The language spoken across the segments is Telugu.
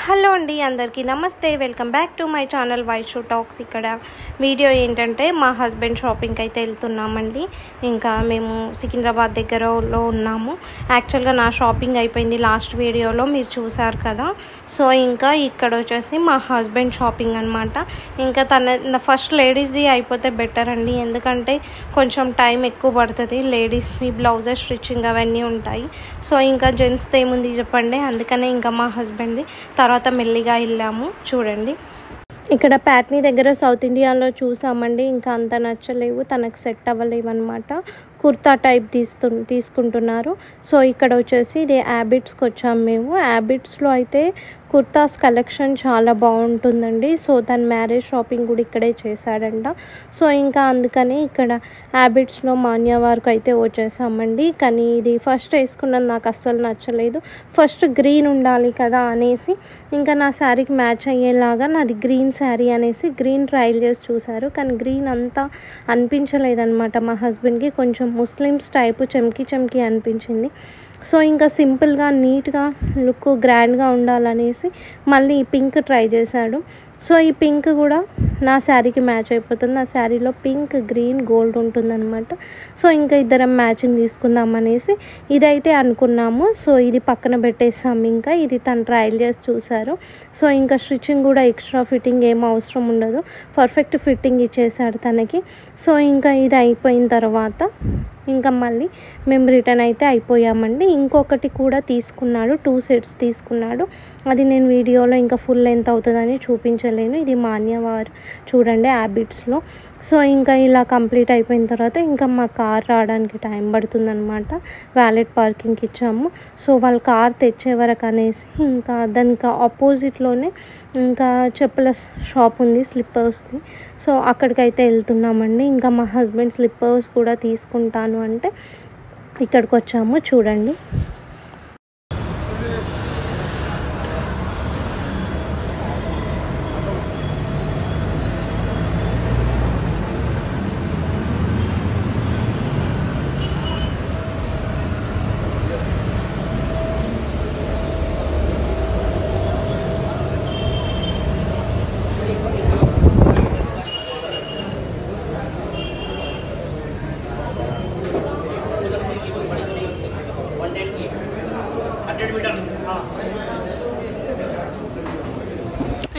హలో అండి, అందరికీ నమస్తే. Welcome back to my channel Vaishu talks. ఇక్కడ వీడియో ఏంటంటే మా హస్బెండ్ షాపింగ్కి అయితే వెళ్తున్నామండి. ఇంకా మేము సికింద్రాబాద్ దగ్గరలో ఉన్నాము. యాక్చువల్గా నా షాపింగ్ అయిపోయింది, లాస్ట్ వీడియోలో మీరు చూసారు కదా. సో ఇంకా ఇక్కడ వచ్చేసి మా హస్బెండ్ షాపింగ్ అనమాట. ఇంకా తన ఫస్ట్ లేడీస్ది అయిపోతే బెటర్ అండి, ఎందుకంటే కొంచెం టైం ఎక్కువ పడుతుంది. లేడీస్వి బ్లౌజెస్ స్టిచ్చింగ్ అవన్నీ ఉంటాయి. సో ఇంకా జెంట్స్ది ఏముంది చెప్పండి, అందుకనే ఇంకా మా హస్బెండ్ది తర్వాత మెల్లిగా వెళ్ళాము. చూడండి, ఇక్కడ ప్యాట్నీ దగ్గర సౌత్ ఇండియాలో చూసామండి. ఇంకా అంత నచ్చలేవు, తనకు సెట్ అవ్వలేవు అనమాట. కుర్తా టైప్ తీసుకుంటున్నారు. సో ఇక్కడ వచ్చేసి ఇది హ్యాబిట్స్కి వచ్చాము మేము. హ్యాబిట్స్లో అయితే కుర్తాస్ కలెక్షన్ చాలా బాగుంటుందండి. సో తన మ్యారేజ్ షాపింగ్ కూడా ఇక్కడే చేశాడంట. సో ఇంకా అందుకని ఇక్కడ హ్యాబిట్స్లో మాన్యా వరకు అయితే వచ్చేసామండి. కానీ ఇది ఫస్ట్ వేసుకున్నది నాకు అస్సలు నచ్చలేదు. ఫస్ట్ గ్రీన్ ఉండాలి కదా అనేసి ఇంకా నా శారీకి మ్యాచ్ అయ్యేలాగా నాది గ్రీన్ శారీ అనేసి గ్రీన్ ట్రైల్ చేసి చూశారు. కానీ గ్రీన్ అంతా అనిపించలేదన్నమాట మా హస్బెండ్కి. కొంచెం ముస్లిమ్స్ టైపు చెమ్కి అనిపించింది. సో ఇంకా సింపుల్గా నీట్గా లుక్ గ్రాండ్గా ఉండాలనేసి మళ్ళీ ఈ పింక్ ట్రై చేశాడు. సో ఈ పింక్ కూడా నా శారీకి మ్యాచ్ అయిపోతుంది. నా శారీలో పింక్, గ్రీన్, గోల్డ్ ఉంటుందన్నమాట. సో ఇంకా ఇద్దరం మ్యాచింగ్ తీసుకుందాం అనేసి ఇదైతే అనుకున్నాము. సో ఇది పక్కన పెట్టేసాము. ఇంకా ఇది తను ట్రయల్ చేసి చూశారు. సో ఇంకా స్టిచ్చింగ్ కూడా ఎక్స్ట్రా ఫిట్టింగ్ ఏం అవసరం ఉండదు, పర్ఫెక్ట్ ఫిట్టింగ్ ఇచ్చేసాడు తనకి. సో ఇంకా ఇది అయిపోయిన తర్వాత ఇంకా మళ్ళీ మేము రిటర్న్ అయితే అయిపోయామండి. ఇంకొకటి కూడా తీసుకున్నాడు, 2 సెట్స్ తీసుకున్నాడు. అది నేను వీడియోలో ఇంకా ఫుల్ లెంత్ అవుతుందని చూపించలేను. ఇది మాన్యా వారు చూడండి హ్యాబిట్స్లో. సో ఇంకా ఇలా కంప్లీట్ అయిపోయిన తర్వాత ఇంకా మా కార్ రావడానికి టైం పడుతుందన్నమాట. వ్యాలెట్ పార్కింగ్కి ఇచ్చాము. సో వాళ్ళ కార్ తెచ్చే వరకు అనేసి ఇంకా దానికి ఆపోజిట్లోనే ఇంకా చెప్పుల షాప్ ఉంది, స్లిప్పర్స్ది. సో అక్కడికైతే వెళ్తున్నామండి. ఇంకా మా హస్బెండ్ స్లిప్పర్స్ కూడా తీసుకుంటాను అంటే ఇక్కడికి వచ్చాము. చూడండి,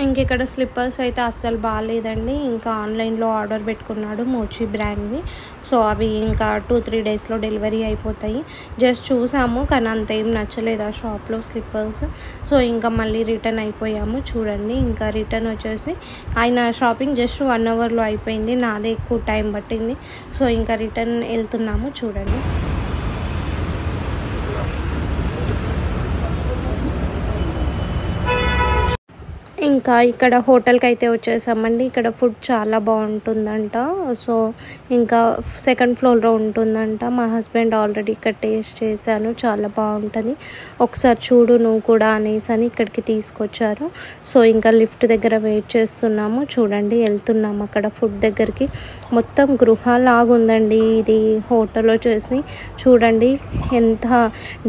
ఇంక ఇక్కడ స్లిప్పర్స్ అయితే అస్సలు బాగాలేదండి. ఇంకా ఆన్లైన్లో ఆర్డర్ పెట్టుకున్నాడు మోచి బ్రాండ్వి. సో అవి ఇంకా 2-3 డేస్లో డెలివరీ అయిపోతాయి. జస్ట్ చూసాము కానీ అంత ఏం నచ్చలేదు ఆ షాప్లో స్లిప్పర్స్. సో ఇంకా మళ్ళీ రిటర్న్ అయిపోయాము. చూడండి, ఇంకా రిటర్న్ వచ్చేసి ఆయన షాపింగ్ జస్ట్ 1 అవర్లో అయిపోయింది, నాదే ఎక్కువ టైం పట్టింది. సో ఇంకా రిటర్న్ వెళ్తున్నాము. చూడండి, ఇంకా ఇక్కడ హోటల్కి అయితే వచ్చేసామండి. ఇక్కడ ఫుడ్ చాలా బాగుంటుందంట. సో ఇంకా 2nd ఫ్లోర్లో ఉంటుందంట. మా హస్బెండ్ ఆల్రెడీ ఇక్కడ టేస్ట్ చేశాను, చాలా బాగుంటుంది, ఒకసారి చూడు నువ్వు కూడా అనేసి అని ఇక్కడికి తీసుకొచ్చారు. సో ఇంకా లిఫ్ట్ దగ్గర వెయిట్ చేస్తున్నాము. చూడండి, వెళ్తున్నాము అక్కడ ఫుడ్ దగ్గరికి. మొత్తం గృహలాగుందండి ఇది హోటల్ వచ్చేసి. చూడండి ఎంత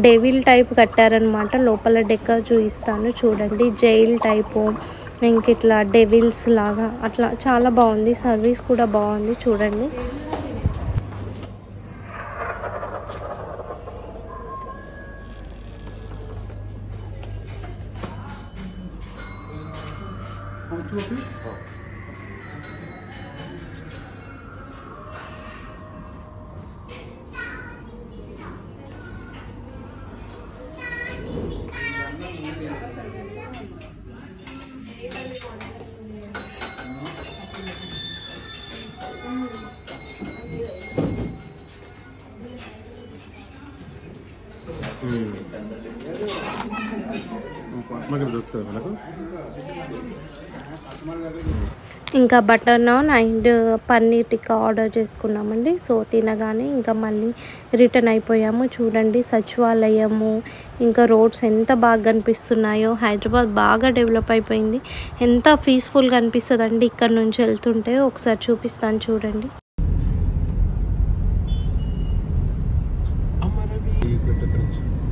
డెవిల్ టైప్ కట్టారనమాట. లోపల డెక్కర్ చూపిస్తాను చూడండి, జైల్ టైపు, ఇంక ఇట్లా డెవిల్స్ లాగా అట్లా చాలా బాగుంది. సర్వీస్ కూడా బాగుంది. చూడండి, ఇంకా butter non and paneer tikka order చేసుకున్నామండి. సో తినగానే ఇంకా మళ్ళీ రిటర్న్ అయిపోయాము. చూడండి, సచివాలయము ఇంకా రోడ్స్ ఎంత బాగా కనిపిస్తున్నాయో. హైదరాబాద్ బాగా డెవలప్ అయిపోయింది. ఎంత పీస్ఫుల్గా అనిపిస్తుందండి ఇక్కడ నుంచి వెళ్తుంటే. ఒకసారి చూపిస్తాను చూడండి.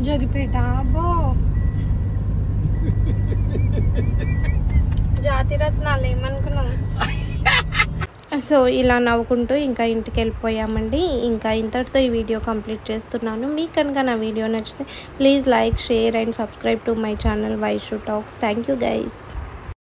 జగిపేట అబ్బో రత్నాలు ఏమనుకున్నాం. సో ఇలా నవ్వుకుంటూ ఇంకా ఇంటికి వెళ్ళిపోయామండి. ఇంకా ఇంతటితో ఈ వీడియో కంప్లీట్ చేస్తున్నాను. మీకు కనుక నా వీడియో నచ్చితే please like, share and subscribe to my channel Vaishu talks. Thank you guys.